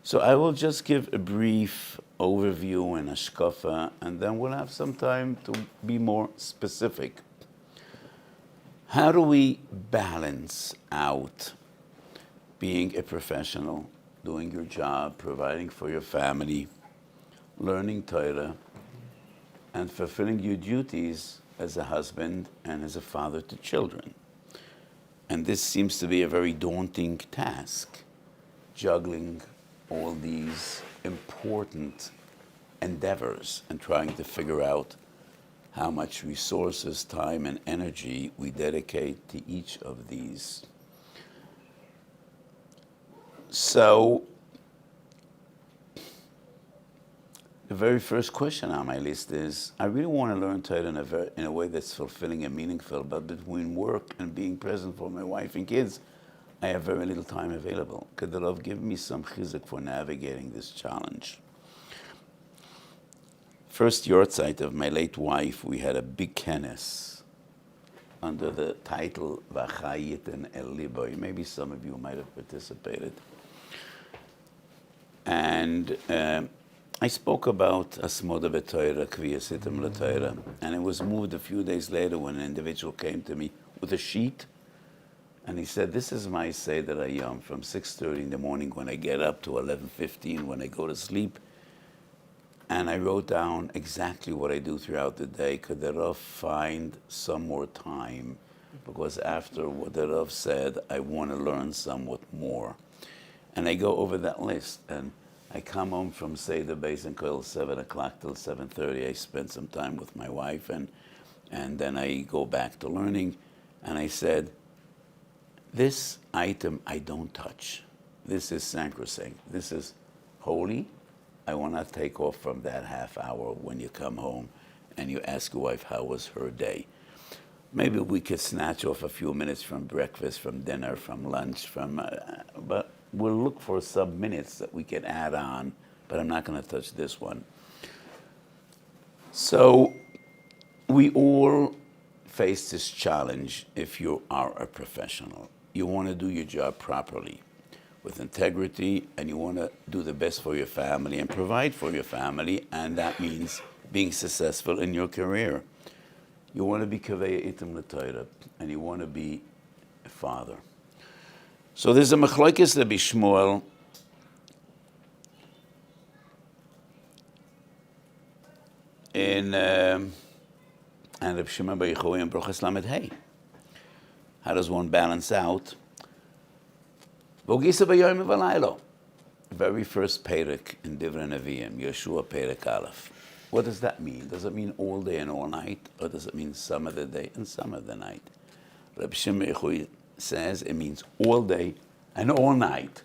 So I will just give a brief overview and hashkafa, and then we'll have some time to be more specific. How do we balance out being a professional, doing your job, providing for your family, learning Torah, and fulfilling your duties as a husband and as a father to children? And this seems to be a very daunting task, juggling all these important endeavors and trying to figure out how much resources, time, and energy we dedicate to each of these. So, the very first question on my list is, I really want to learn Torah in a way that's fulfilling and meaningful, but between work and being present for my wife and kids, I have very little time available. Could the Rav give me some chizuk for navigating this challenge? First yortzeit of my late wife, we had a big kenes under the title V'chayiten el liboy. Maybe some of you might have participated. And I spoke about Asmoda b'Torah, Kviyasitim l'Torah, and it was moved a few days later when an individual came to me with a sheet, and he said, this is my Seder Hayom from 6:30 in the morning when I get up to 11:15 when I go to sleep. And I wrote down exactly what I do throughout the day. Could the Rav find some more time? Because after what the Rav said, I want to learn somewhat more. And I go over that list, and I come home from Seder Beis and Koil 7 o'clock till 7:30. I spend some time with my wife, and then I go back to learning. And I said, this item I don't touch. This is sacrosanct. This is holy. I want to take off from that half hour when you come home and you ask your wife how was her day. Maybe we could snatch off a few minutes from breakfast, from dinner, from lunch, but we'll look for some minutes that we can add on, but I'm not going to touch this one. So we all face this challenge if you are a professional. You want to do your job properly, with integrity, and you want to do the best for your family and provide for your family, and that means being successful in your career. You want to be kavei itim l'Torah, and you want to be a father. So there's a machlokes Rabbi Shmuel and Rabbi Shimon bar Yochai in Brochas Lamed Hey. How does one balance out? V'ogisa b'yoyim v'laylo. Very first perek in Divrei Nevi'im, Yeshua perek Aleph. What does that mean? Does it mean all day and all night, or does it mean some of the day and some of the night? Rabbi Shimon bar Yochai says it means all day and all night.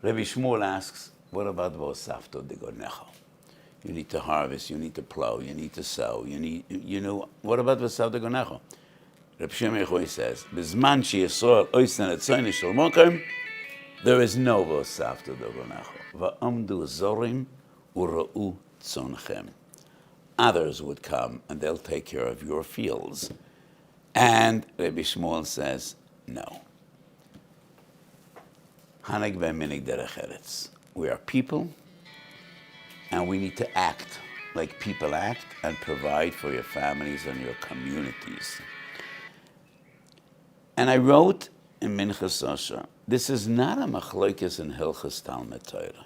Rabbi Shmuel asks, what about v'osafto digonecho? You need to harvest, you need to plow, you need to sow, what about v'osafto digonecho? Rabbi Shimon bar Yochai says, B'zman she'Yisrael oisen etzoyni shel mokem, there is no v'osafto digonecho. V'amdu zorim u'ra'u tzonchem. Others would come and they'll take care of your fields. And Rabbi Shmuel says, no. Haneg v'minig derech eretz. We are people, and we need to act like people act and provide for your families and your communities. And I wrote in Minchas Osha, this is not a machlokes in Hilchas Talmud Torah.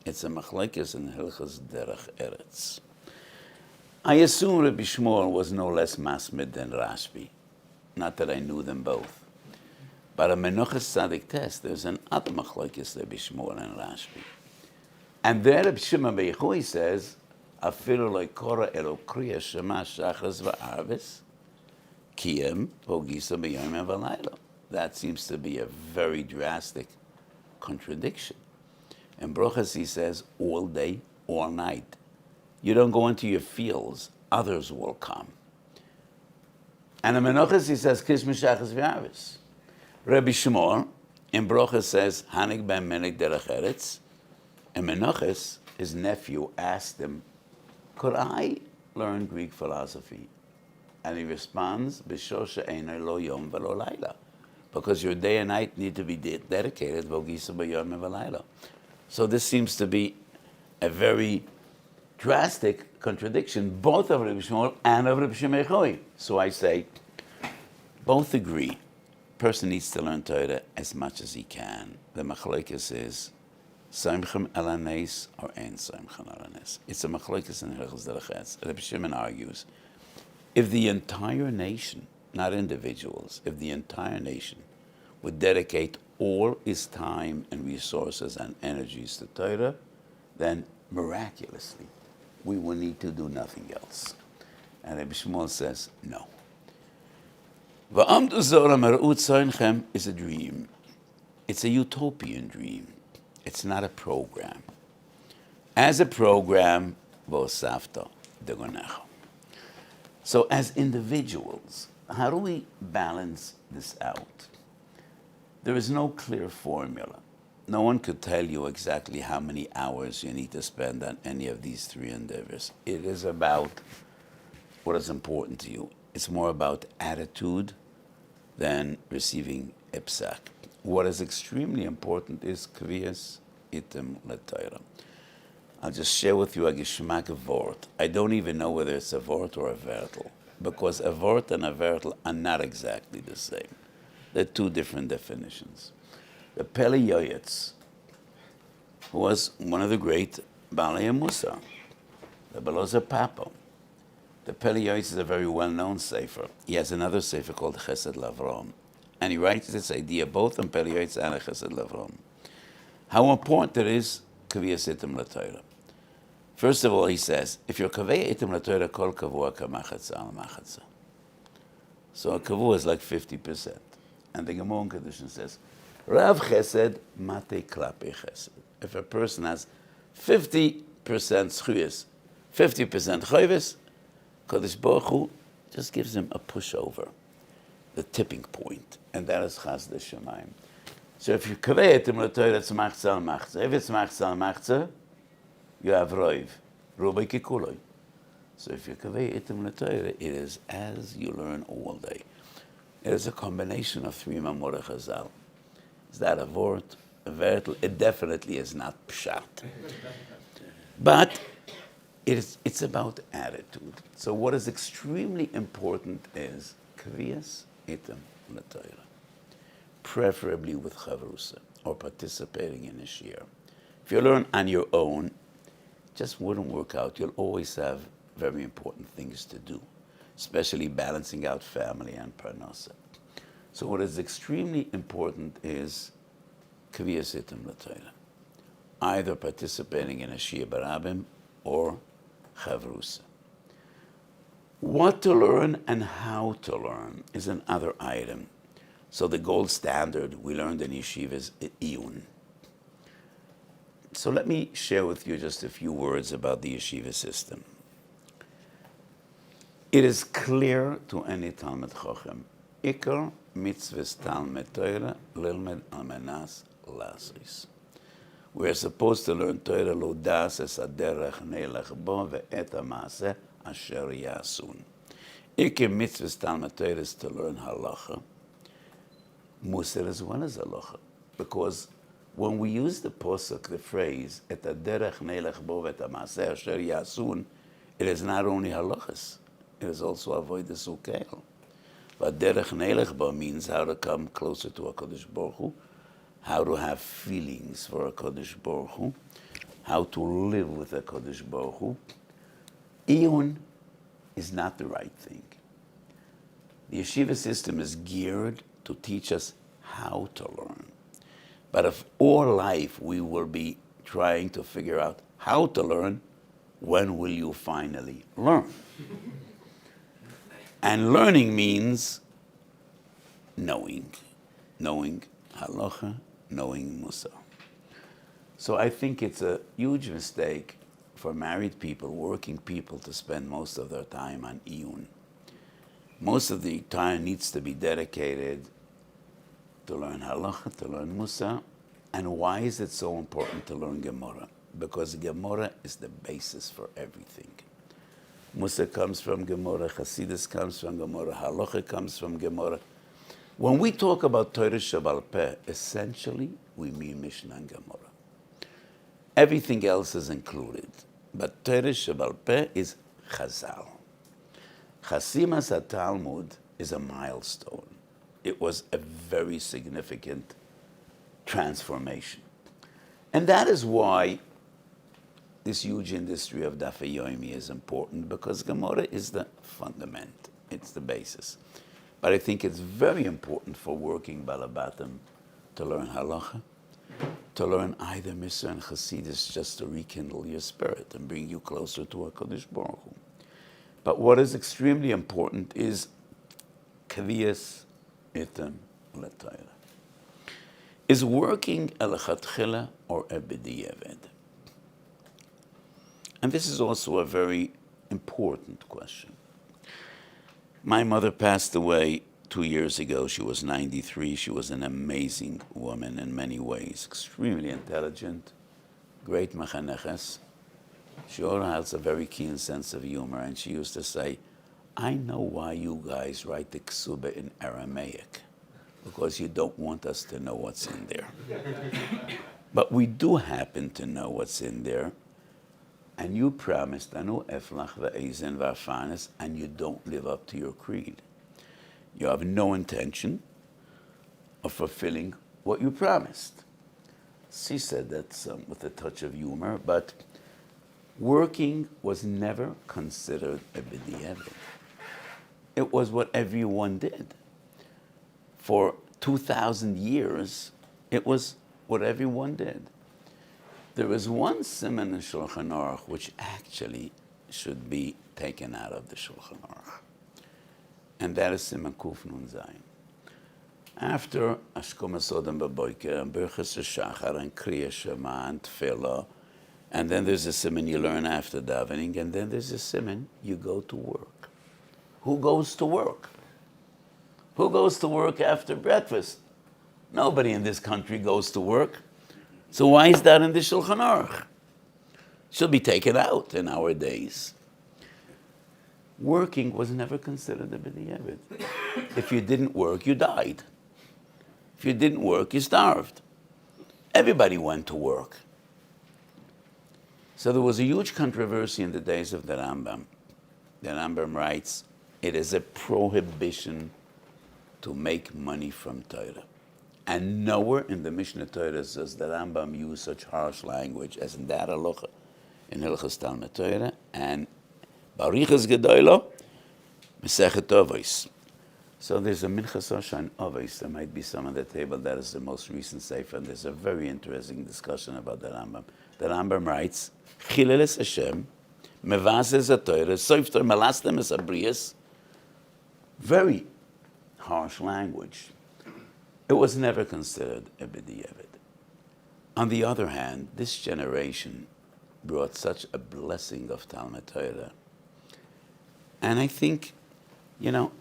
It's a machlokes in Hilchas derech eretz. I assume Rabbi Shmuel was no less masmid than Rashbi. Not that I knew them both. But a Menuchas Tzadik test, there's an other machlokes Rabbi Shmuel and Rashbi. And there Rabbi Shimon bar Yochai says, Afilu lo kora elo kriya shema shachas v'arvis, kiyem v'ogisa b'yom v'laylo. That seems to be a very drastic contradiction. In Brochas he says, all day, all night. You don't go into your fields, others will come. And in Menuchas he says, Kish Meshachas V'Arvis. Rabbi Shmuel in Brochas says, Hanig ben Menig derech eretz. And Menuchas, his nephew, asked him, could I learn Greek philosophy? And he responds, B'shor she'eino lo yom v'lo layla. Because your day and night need to be dedicated, V'ogisa b'yom v'layla. So this seems to be a very drastic contradiction, both of Rabbi Shmuel and of Rabbi Shimon Yochai. So I say, both agree. Person needs to learn Torah as much as he can. The machlokes is Soimchem al hanes or ein Soimchem al hanes. It's a machlokes in Hilchos Derech. Rabbi Shimon argues, if the entire nation, not individuals, if the entire nation would dedicate all its time and resources and energies to Torah, then miraculously we will need to do nothing else. And Rabbi Shmuel says, no. Va'amdu zora mer'ut soinchem is a dream. It's a utopian dream. It's not a program. As a program, v'osafta degonecha. So as individuals, how do we balance this out? There is no clear formula. No one could tell you exactly how many hours you need to spend on any of these three endeavors. It is about what is important to you. It's more about attitude than receiving a psak. What is extremely important is kviyas item l'Torah. I'll just share with you a geschmack of vort. I don't even know whether it's a vort or a vertel, because a vort and a vertel are not exactly the same. They're two different definitions. The Pele Yoyetz, who was one of the great Balei Musa, the Belozer Papa. The Pele Yoyetz is a very well-known sefer. He has another sefer called Chesed Lavrom, and he writes this idea both in Pele Yoyetz and Chesed Lavrom. How important it is Kaviyas Itim LaTorah. First of all, he says, if you're Kaviyas Itim LaTorah, Kol Kavua Kamachatza Al Machatza. So a Kavua is like 50%. And the Gemara in Kedushin says, Rav Chesed Mate Klape Chesed. If a person has 50% schuyas, 50% chayvis, Kodesh Baruch Hu just gives him a pushover, the tipping point, and that is Chas de Shemaim. So if you kaveh etim l'Torah, it's machzah al machzah. If it's machzah al machzah, you have roiv, rubai kikuloi. So if you kaveh etim l'Torah, it is as you learn all day. It is a combination of three mamorah chazal. Is that a vort, a vertel? It definitely is not pshat. But it's about attitude. So what is extremely important is kviyas item l'Torah, preferably with chavrusa or participating in a shiur. If you learn on your own, it just wouldn't work out. You'll always have very important things to do, especially balancing out family and parnasa. So what is extremely important is kviyas item l'Torah, either participating in a shiur barabim or chavrusa. What to learn and how to learn is another item. So the gold standard we learned in yeshiva is iyun. So let me share with you just a few words about the yeshiva system. It is clear to any Talmud Chochem, ikar mitzvahs Talmud Torah lilmed almenas lasis. We are supposed to learn Torah lodas es aderech neilech bo ve'et ha'maaseh asher yasun. Ikar mitzvahs Talmud Torah is to learn halacha, Musar as well as halacha, because when we use the posuk, the phrase et aderech neilech bo ve'et ha'maaseh asher yasun, it is not only halachas, it is also avodas ukeil. But derech neilech bo means how to come closer to HaKadosh Baruch Hu, how to have feelings for HaKadosh Baruch Hu, how to live with HaKadosh Baruch Hu. Iyun is not the right thing. The yeshiva system is geared to teach us how to learn. But if all life we will be trying to figure out how to learn, when will you finally learn? And learning means knowing halacha, knowing Musa. So I think it's a huge mistake for married people, working people, to spend most of their time on iyun. Most of the time needs to be dedicated to learn halacha, to learn Musa. And why is it so important to learn Gemara? Because Gemara is the basis for everything. Musa comes from Gemara, Hasidus comes from Gemara, halacha comes from Gemara. When we talk about Torah Shebal Peh, essentially we mean Mishnah and Gemara. Everything else is included. But Torah Shebal Peh is Chazal. Chasimas HaTalmud is a milestone. It was a very significant transformation. And that is why this huge industry of Daf Yomi is important, because Gemara is the fundament. It's the basis. But I think it's very important for working Balabatim to learn halacha, to learn either Misra and Chassidus, just to rekindle your spirit and bring you closer to HaKadosh Baruch Hu. But what is extremely important is Kviyas Itam L'Torah. Is working Elechatchila or Ebediyeved? And this is also a very important question. My mother passed away 2 years ago. She was 93. She was an amazing woman in many ways, extremely intelligent, great mechaneches. She also has a very keen sense of humor, and she used to say, I know why you guys write the ksuba in Aramaic, because you don't want us to know what's in there. But we do happen to know what's in there, and you promised, Anu Eflach ve'ezen v'afanes, and you don't live up to your creed. You have no intention of fulfilling what you promised. She said that with a touch of humor, but working was never considered a b'diavad. It was what everyone did. For 2,000 years, it was what everyone did. There is one siman in Shulchan Aruch which actually should be taken out of the Shulchan Aruch, and that is siman Kuf Nun Zayin. After Ashkom Sodom B'Boiker and Birchas Shachar and Kriya Shema and Tefillah, and then there's a siman you learn after davening, and then there's a siman you go to work. Who goes to work? Who goes to work after breakfast? Nobody in this country goes to work. So why is that in the Shulchan Aruch? Should be taken out in our days. Working was never considered a b'diavad. If you didn't work, you died. If you didn't work, you starved. Everybody went to work. So there was a huge controversy in the days of the Rambam. The Rambam writes, it is a prohibition to make money from Torah. And nowhere in the Mishnah Torah does the Rambam use such harsh language as in that halacha, in Hilchos Talmud Torah, and Barichas Gedoylo, Mesechet Avos. So there's a Minchas Oshan Avos. There might be some on the table. That is the most recent sefer, and there's a very interesting discussion about the Rambam. The Rambam writes, Chileles Hashem, Mevazes HaTorah, Soifter Melastem Es Abrias. Very harsh language. It was never considered a b'diavad. On the other hand, this generation brought such a blessing of Talmud Torah. And I think,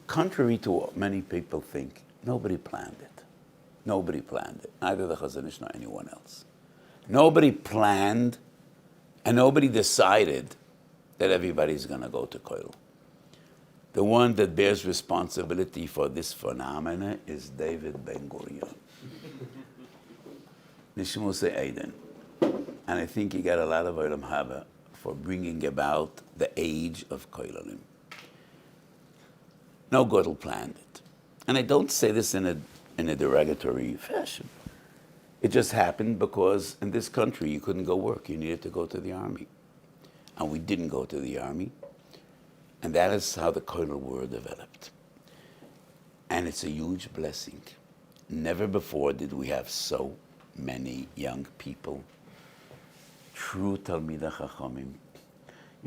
contrary to what many people think, nobody planned it. Nobody planned it, neither the Chazon Ish nor anyone else. Nobody planned, and nobody decided that everybody's going to go to Koil. The one that bears responsibility for this phenomena is David Ben-Gurion. Nishmuse Eiden. And I think he got a lot of Olam Haba for bringing about the age of Koilalim. No Godel planned it. And I don't say this in a derogatory fashion. It just happened because in this country you couldn't go work. You needed to go to the army. And we didn't go to the army. And that is how the Koilel word developed. And it's a huge blessing. Never before did we have so many young people, true Talmidei Chachamim.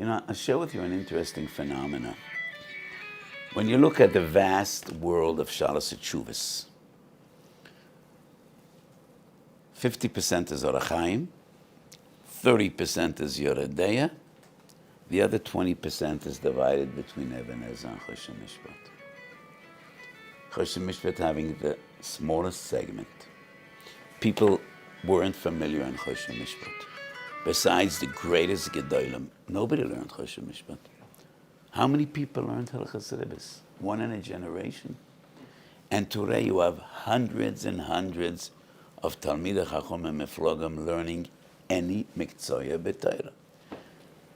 I'll share with you an interesting phenomena. When you look at the vast world of Shalos Tshuvos, 50% is Orach Chaim, 30% is Yoredeya, the other 20% is divided between Even Ezra and Choshen Mishpat. Choshen Mishpat having the smallest segment. People weren't familiar in Choshen Mishpat. Besides the greatest Gedolim, nobody learned Choshen Mishpat. How many people learned Hilchos Rebbeis? One in a generation. And today you have hundreds and hundreds of Talmidei Chacham and Meflogim learning any mikzoya b'Torah.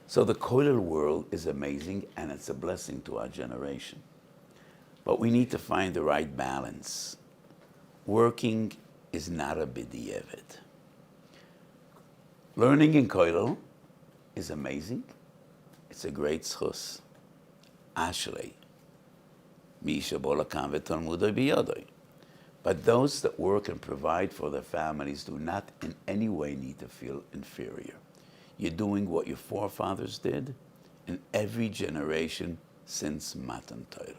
So the kollel world is amazing, and it's a blessing to our generation. But we need to find the right balance. Working is not a b'di'evet. Learning in kollel is amazing. It's a great schus. Ashley. But those that work and provide for their families do not in any way need to feel inferior. You're doing what your forefathers did in every generation since Matan Torah.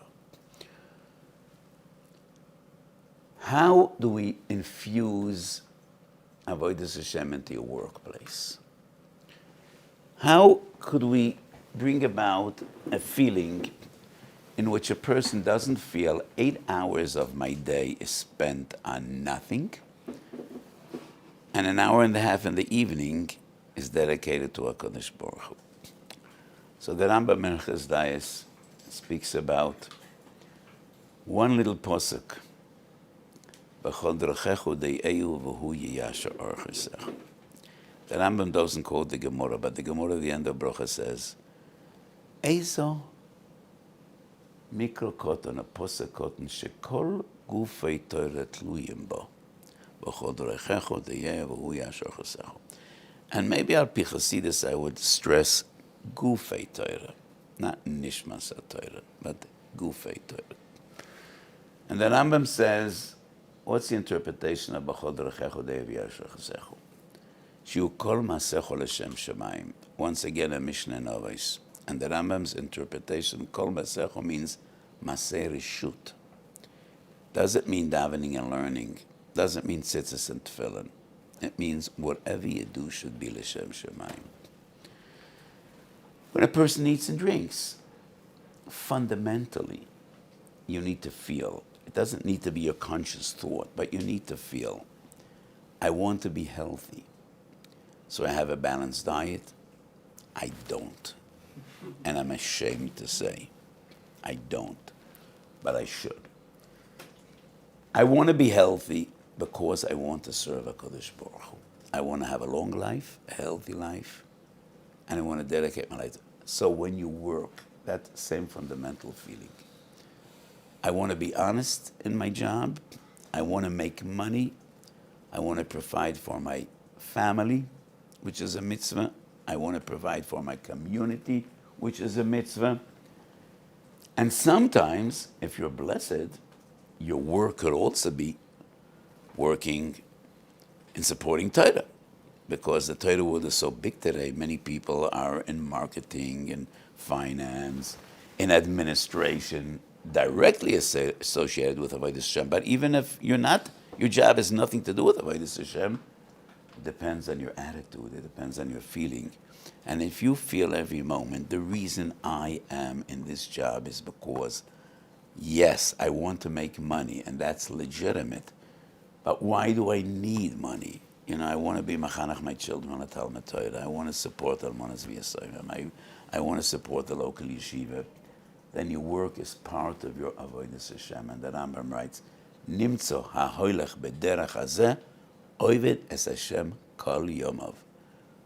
How do we infuse Avodas Hashem into your workplace? How could we bring about a feeling in which a person doesn't feel 8 hours of my day is spent on nothing, and an hour and a half in the evening is dedicated to HaKadosh Baruch Hu? So the Rambam Minchas Dayis speaks about one little posuk. B'chol drachechu de'eyu v'hu yiyasher orchesecha. The Rambam doesn't quote the Gemara, but the Gemara at the end of Bracha says, Eizo mikro koton, a posuk koton, shekol gufei Torah tluyim bo. B'chol drachechu de'eyu v'hu yiyasher orchesecha. And maybe al pi Chassidus I would stress gufei Torah, not nishmas Torah, but gufei Torah. And the Rambam says, what's the interpretation of B'chol drachechu de'eyu v'hu yiyasher orchesecha? Shiur kol masecho l'shem shamayim. Once again, a Mishnah in Weiss. And the Rambam's interpretation, kol masecho means maseh rishut. Doesn't mean davening and learning. Doesn't mean tzitzis and tefillin. It means whatever you do should be l'shem shamayim. When a person eats and drinks, fundamentally, you need to feel. It doesn't need to be your conscious thought, but you need to feel, I want to be healthy. So I have a balanced diet? I don't. And I'm ashamed to say, I don't. But I should. I want to be healthy because I want to serve HaKadosh Baruch Hu. I want to have a long life, a healthy life, and I want to dedicate my life. So when you work, that same fundamental feeling. I want to be honest in my job. I want to make money. I want to provide for my family, which is a mitzvah. I want to provide for my community, which is a mitzvah. And sometimes, if you're blessed, your work could also be working in supporting Torah. Because the Torah world is so big today, many people are in marketing, in finance, in administration, directly associated with Avodas Hashem. But even if you're not, your job has nothing to do with Avodas Hashem. It depends on your attitude. It depends on your feeling. And if you feel every moment, the reason I am in this job is because, yes, I want to make money, and that's legitimate. But why do I need money? You know, I want to be machanach my children on a Talmud Torah. I want to support Almonas V'Yasayim. I want to support the local yeshiva. Then your work is part of your Avodas Hashem. And the Rambam writes, Nimtzo ha'hoylech b'derech hazeh Oived es Hashem kol yomav.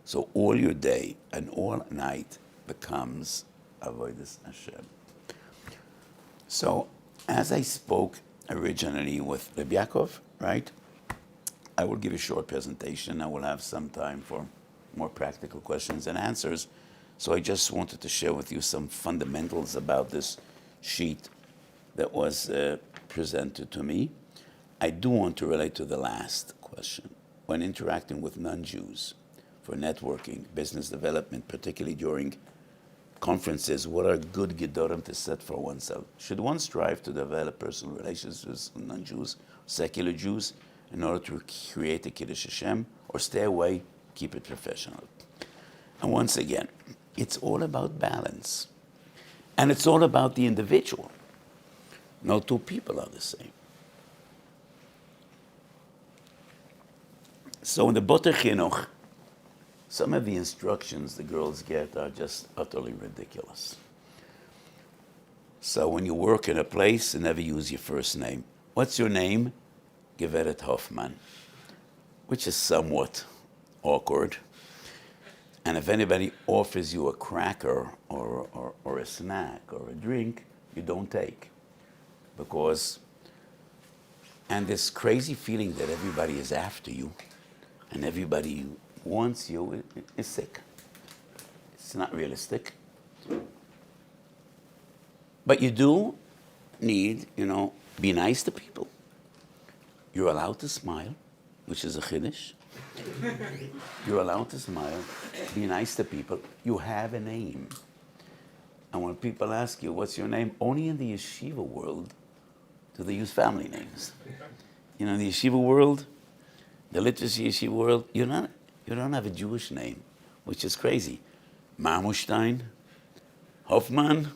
So all your day and all night becomes Avodas Hashem. So as I spoke originally with Rabbi Yaakov, right? I will give a short presentation. I will have some time for more practical questions and answers. So I just wanted to share with you some fundamentals about this sheet that was presented to me. I do want to relate to the last question. When interacting with non-Jews for networking, business development, particularly during conferences, what are good gedorim to set for oneself? Should one strive to develop personal relationships with non-Jews, secular Jews, in order to create a Kiddush Hashem, or stay away, keep it professional? And once again, it's all about balance. And it's all about the individual. No two people are the same. So in the Boter Chinuch, some of the instructions the girls get are just utterly ridiculous. So when you work in a place, never use your first name. What's your name? Geveret Hoffman, which is somewhat awkward. And if anybody offers you a cracker or a snack or a drink, you don't take. Because, and this crazy feeling that everybody is after you and everybody wants you is sick. It's not realistic. But you do need, be nice to people. You're allowed to smile, which is a chiddush. You're allowed to smile, be nice to people. You have a name. And when people ask you, what's your name? Only in the yeshiva world do they use family names. In the yeshiva world, the literacy yeshiva world, you don't have a Jewish name, which is crazy. Marmorstein, Hoffman,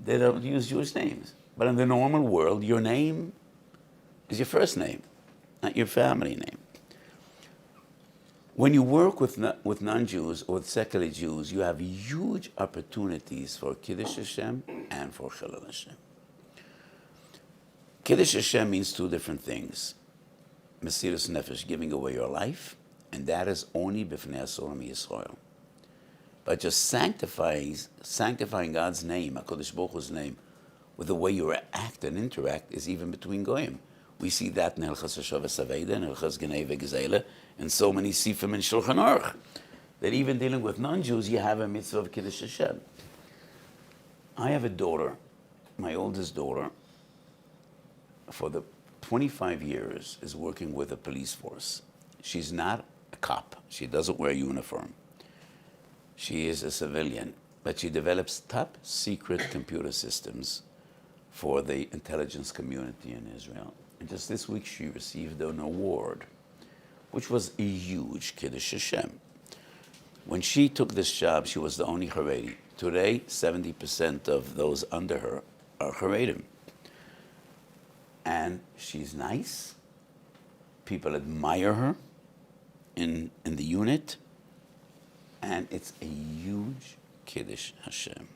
they don't use Jewish names. But in the normal world, your name is your first name, not your family name. When you work with non-Jews or with secular Jews, you have huge opportunities for Kiddush Hashem and for Chilul Hashem. Kiddush Hashem means two different things. Mesiras Nefesh, giving away your life, and that is only b'fnei Asorim Yisrael. But just sanctifying God's name, HaKadosh Baruch Hu's name, with the way you act and interact is even between Goyim. We see that in Hilchas Hashavas Aveda, in Hilchas Genei V'Gzeila, and so many Sifrim in Shulchan Aruch, that even dealing with non-Jews, you have a mitzvah of Kiddush Hashem. I have a daughter, my oldest daughter, for the 25 years is working with a police force. She's not a cop. She doesn't wear a uniform. She is a civilian, but she develops top secret computer systems for the intelligence community in Israel. And just this week she received an award, which was a huge Kiddush Hashem. When she took this job, she was the only Haredi. Today, 70% of those under her are Haredim. And she's nice. People admire her in the unit. And it's a huge Kiddush Hashem.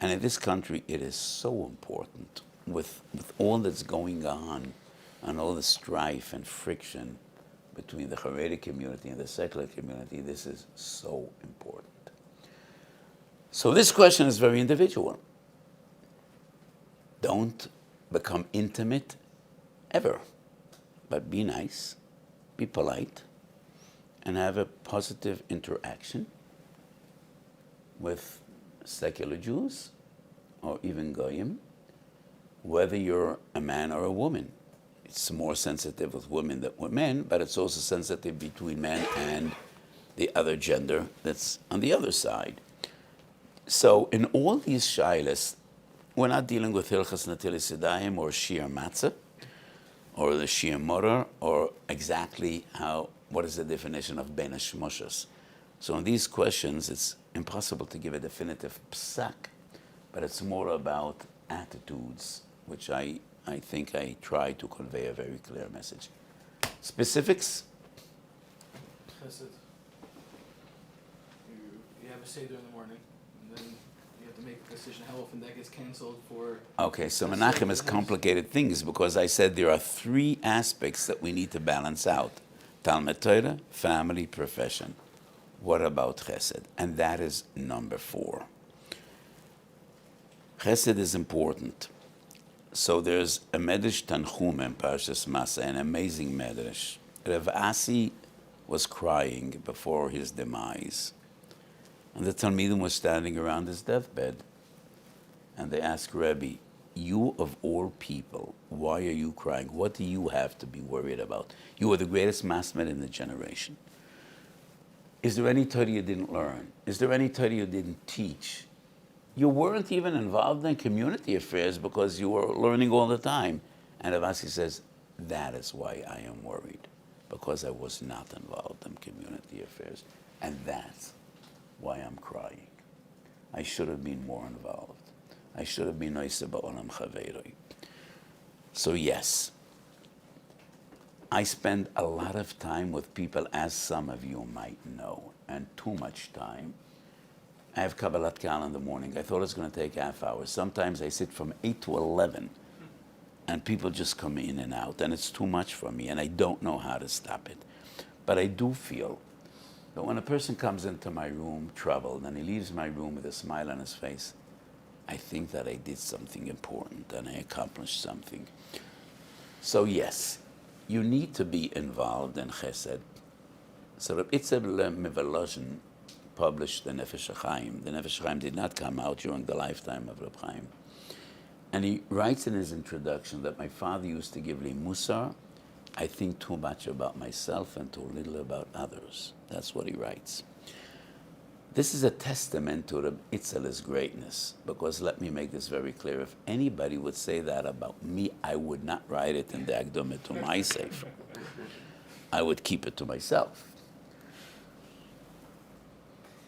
And in this country, it is so important with all that's going on and all the strife and friction between the Haredi community and the secular community. This is so important. So this question is very individual. Don't become intimate ever, but be nice, be polite, and have a positive interaction with secular Jews or even Goyim, whether you're a man or a woman. It's more sensitive with women than with men, but it's also sensitive between men and the other gender that's on the other side. So in all these shilas, we're not dealing with Hilchas Natilas Yadayim or Shiur Matzah or the Shiur Morar or exactly what is the definition of Ben Hashmoshes. So in these questions, it's impossible to give a definitive psak, but it's more about attitudes, which I think I try to convey a very clear message. Specifics? Chesed. You have a Seder in the morning, and then you have to make a decision how often that gets canceled for... Okay, so Menachem is complicated things because I said there are three aspects that we need to balance out. Talmud Torah, family, profession. What about Chesed? And that is number 4. Chesed is important. So there's a Medrash Tanchum in Parshas Masa, an amazing Medrash. Rav Asi was crying before his demise. And the Talmidim was standing around his deathbed. And they asked Rebbe, you of all people, why are you crying? What do you have to be worried about? You are the greatest masmid in the generation. Is there any Torah you didn't learn? Is there any Torah you didn't teach? You weren't even involved in community affairs because you were learning all the time. And Avasi says, that is why I am worried, because I was not involved in community affairs. And that's why I'm crying. I should have been more involved. I should have been nice about Olam Chaveroi. So yes, I spend a lot of time with people, as some of you might know, and too much time. I have Kabbalat Kal in the morning. I thought it was going to take half hour. Sometimes I sit from 8 to 11, and people just come in and out, and it's too much for me, and I don't know how to stop it. But I do feel that when a person comes into my room troubled and he leaves my room with a smile on his face, I think that I did something important and I accomplished something. So yes, you need to be involved in chesed. So Reb Itzel Mevolozhin published the Nefesh HaChaim. The Nefesh HaChaim did not come out during the lifetime of Reb Chaim. And he writes in his introduction that my father used to give me musar. I think too much about myself and too little about others. That's what he writes. This is a testament to Reb Itzel's greatness, because let me make this very clear. If anybody would say that about me, I would not write it in the Akdome to my sefer. I would keep it to myself.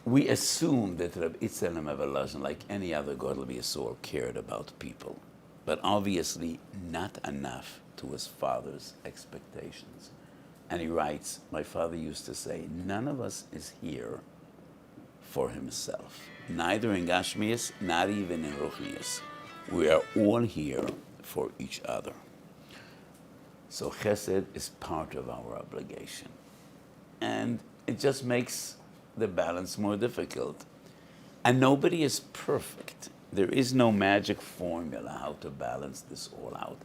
We assume that Reb Itzel Mevolozhin, like any other Gadol B'Yisrael, cared about people, but obviously not enough to his father's expectations. And he writes, my father used to say, none of us is here for himself, neither in Gashmias, not even in Ruchnias. We are all here for each other. So chesed is part of our obligation. And it just makes the balance more difficult. And nobody is perfect. There is no magic formula how to balance this all out.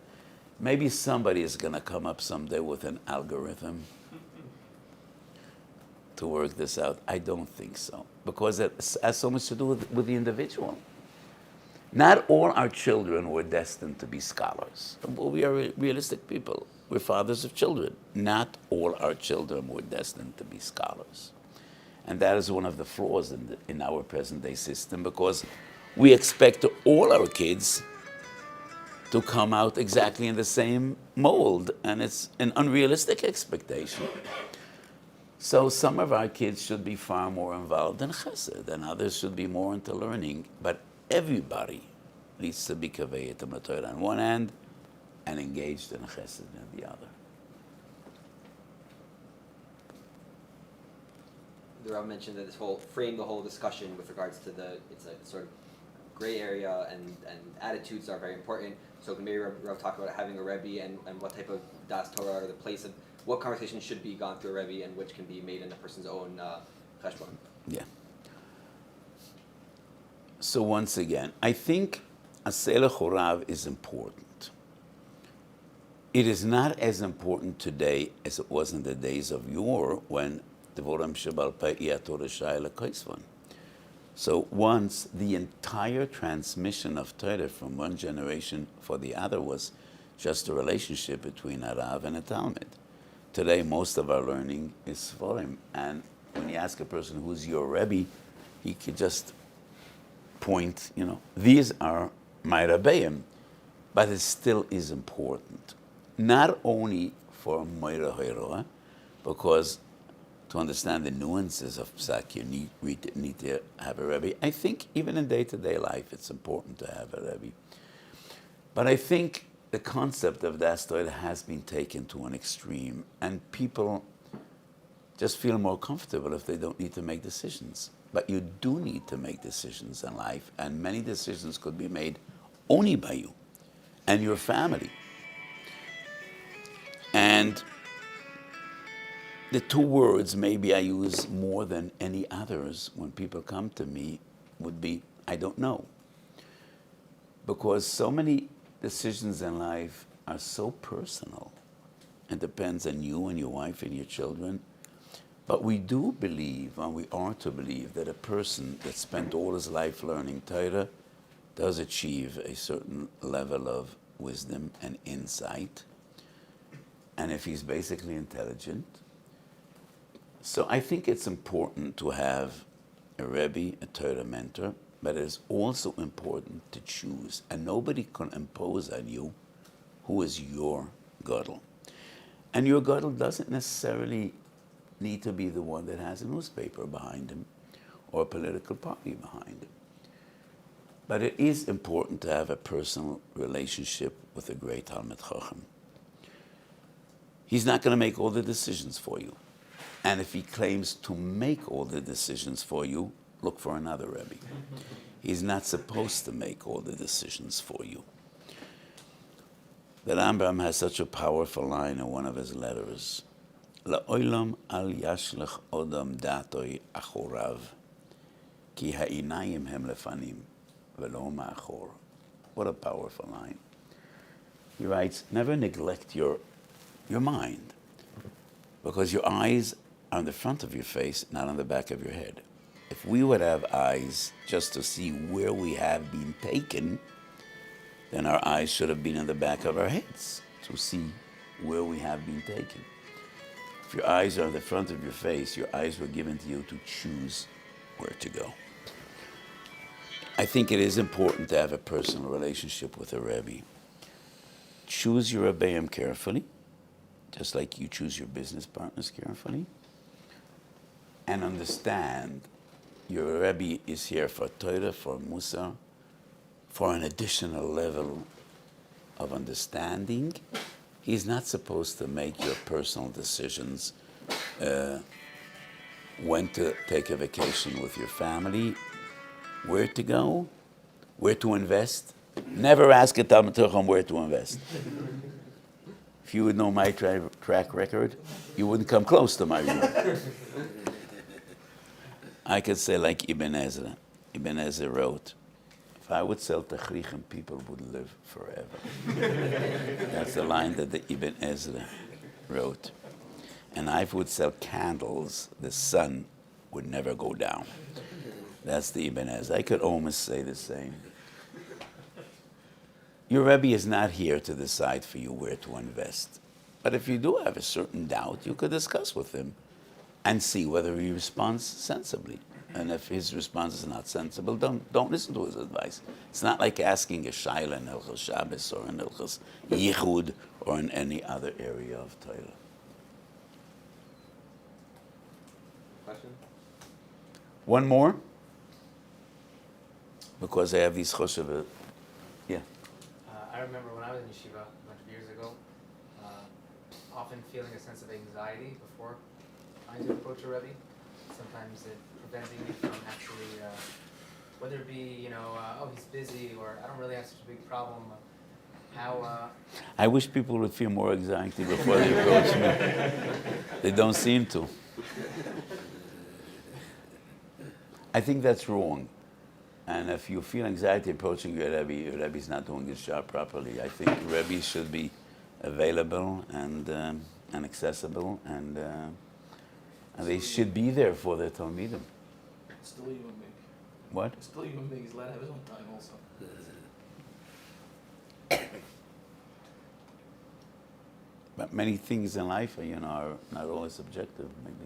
Maybe somebody is going to come up someday with an algorithm to work this out. I don't think so, because it has so much to do with the individual. Not all our children were destined to be scholars. We are realistic people. We're fathers of children. Not all our children were destined to be scholars. And that is one of the flaws in our present-day system, because we expect all our kids to come out exactly in the same mold, and it's an unrealistic expectation. So some of our kids should be far more involved in chesed, and others should be more into learning, but everybody needs to be kaveh to Torah on one hand and engaged in chesed on the other. The Rav mentioned that frame the whole discussion with regards to it's a sort of gray area, and attitudes are very important. So can maybe Rav talk about having a Rebbe and what type of das Torah, or the place of what conversation should be gone through a Rebbe and which can be made in a person's own cheshbon. Yeah. So once again, I think a Selech Harav is important. It is not as important today as it was in the days of yore, when Devoram Shebal Pei Torah Shai Lekoisvan. So once the entire transmission of Torah from one generation for the other was just a relationship between a Rav and a Talmud. Today, most of our learning is Sforim, and when you ask a person who's your Rebbe, he could just point, these are my Rebbeim, but it still is important. Not only for Moira Hoiroa, because to understand the nuances of Psak, you need to have a Rebbe. I think even in day-to-day life, it's important to have a Rebbe. But I think the concept of Das Torah has been taken to an extreme, and people just feel more comfortable if they don't need to make decisions. But you do need to make decisions in life, and many decisions could be made only by you and your family. And the two words maybe I use more than any others when people come to me would be, I don't know. Because so many decisions in life are so personal. It depends on you and your wife and your children. But we do believe, and we are to believe, that a person that spent all his life learning Torah does achieve a certain level of wisdom and insight. And if he's basically intelligent. So I think it's important to have a Rebbe, a Torah mentor, but it is also important to choose. And nobody can impose on you who is your Gadol. And your Gadol doesn't necessarily need to be the one that has a newspaper behind him or a political party behind him. But it is important to have a personal relationship with a great Talmid Chacham. He's not going to make all the decisions for you. And if he claims to make all the decisions for you, look for another Rebbe. He's not supposed to make all the decisions for you. The Rambam has such a powerful line in one of his letters. לעולם אל ישלח אדם דעתוי אחוריו, כי העיניים הם לפנים ולא מאחור. What a powerful line. He writes, never neglect your mind, because your eyes are on the front of your face, not on the back of your head. If we would have eyes just to see where we have been taken, then our eyes should have been in the back of our heads to see where we have been taken. If your eyes are on the front of your face, your eyes were given to you to choose where to go. I think it is important to have a personal relationship with a Rebbe. Choose your Rebbeim carefully, just like you choose your business partners carefully, and understand your Rebbe is here for Torah, for Musar, for an additional level of understanding. He's not supposed to make your personal decisions, when to take a vacation with your family, where to go, where to invest. Never ask a Talmud Chacham where to invest. If you would know my track record, you wouldn't come close to my room. I could say like Ibn Ezra. Ibn Ezra wrote, if I would sell Techrichim, people would live forever. That's the line that the Ibn Ezra wrote. And if I would sell candles, the sun would never go down. That's the Ibn Ezra. I could almost say the same. Your Rebbe is not here to decide for you where to invest. But if you do have a certain doubt, you could discuss with him and see whether he responds sensibly. And if his response is not sensible, don't listen to his advice. It's not like asking a Shaila in Hilchos Shabbos or in Hilchos Yichud or in any other area of Torah. Question? One more? Because I have these choshev. Yeah. I remember when I was in yeshiva a bunch of years ago, often feeling a sense of anxiety before trying to approach a Rebbe. Sometimes it preventing me from actually, whether it be, oh, he's busy, or I don't really have such a big problem. I wish people would feel more anxiety before they approach me. They don't seem to. I think that's wrong. And if you feel anxiety approaching your Rebbe's not doing his job properly. I think Rebbe should be available and accessible, and they should be there for their Talmidim. Still a human being. What? Still a human being. He's allowed to have his own time also. But many things in life are, are not always subjective. Maybe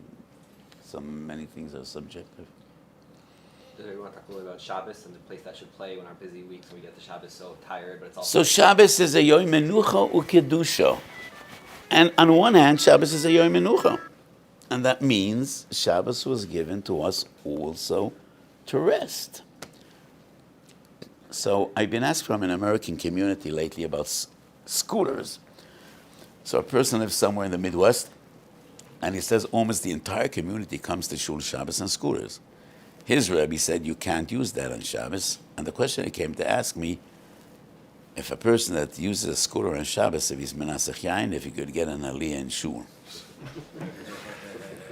many things are subjective. Do you want to talk a little about Shabbos and the place that should play when our busy weeks when we get to Shabbos so tired, but it's also... So Shabbos is a Yom Menucha u'Kedusha. And on one hand, Shabbos is a Yom Menucha. And that means Shabbos was given to us also to rest. So I've been asked from an American community lately about scooters. So a person lives somewhere in the Midwest, and he says almost the entire community comes to Shul Shabbos on scooters. His Rebbe said you can't use that on Shabbos. And the question he came to ask me, if a person that uses a scooter on Shabbos, if he's menasech yain, if he could get an aliyah in Shul.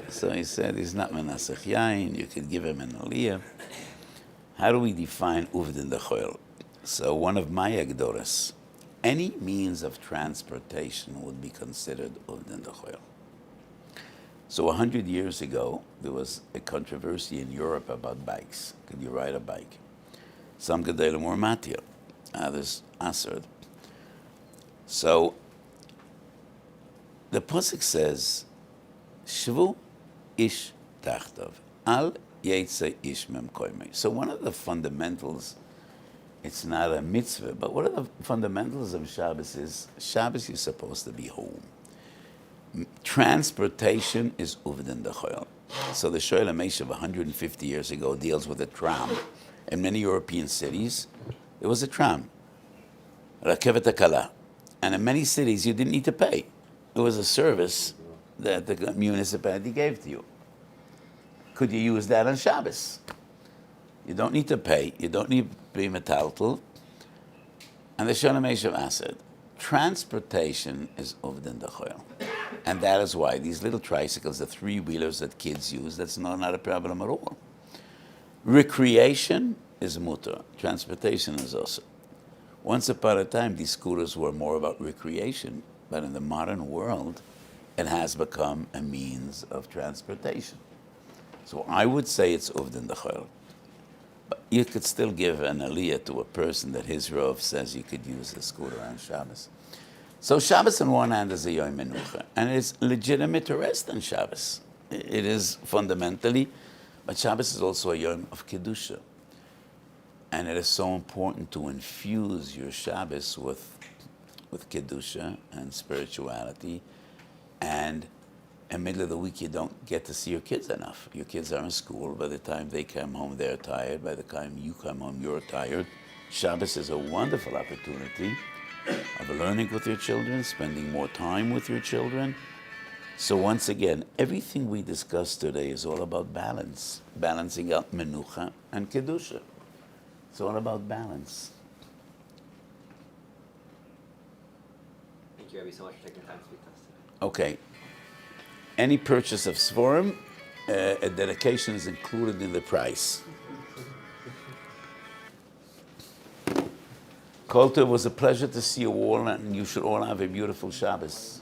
So he said he's not menasech yain, you could give him an aliyah. How do we define uvdin dechoil? So one of my agdoras, any means of transportation would be considered uvdin dechoil. So 100 years ago, there was a controversy in Europe about bikes. Could you ride a bike? Some gedolim were matir, others aserd. So the pasuk says, "Shvu ish tachtav, al yetze ish memkoimei." So one of the fundamentals, it's not a mitzvah, but one of the fundamentals of Shabbos is, Shabbos you're supposed to be home. Transportation is uvdin dechoil. So the Shoel HaMeishav of 150 years ago deals with a tram. In many European cities, there was a tram, Rakevet HaKala. And in many cities, you didn't need to pay. It was a service that the municipality gave to you. Could you use that on Shabbos? You don't need to pay. You don't need to be metaltal. And the Shoel HaMeishav said, transportation is uvdin dechoil. And that is why these little tricycles, the three-wheelers that kids use, that's not a problem at all. Recreation is mutter. Transportation is also. Once upon a time, these scooters were more about recreation, but in the modern world, it has become a means of transportation. So I would say it's uvdin dechol. But you could still give an aliyah to a person that his Rav says you could use a scooter on Shabbos. So Shabbos on one hand is a yom menucha, and it's legitimate to rest on Shabbos. It is fundamentally, but Shabbos is also a yom of kedusha. And it is so important to infuse your Shabbos with kedusha and spirituality. And in the middle of the week, you don't get to see your kids enough. Your kids are in school. By the time they come home, they're tired. By the time you come home, you're tired. Shabbos is a wonderful opportunity of learning with your children, spending more time with your children. So once again, everything we discussed today is all about balance, balancing out menucha and kedusha. It's all about balance. Thank you, Rabbi, so much for taking the time to speak to us today. Okay. Any purchase of Sforim, a dedication is included in the price. Kolter, it was a pleasure to see you all, and you should all have a beautiful Shabbos.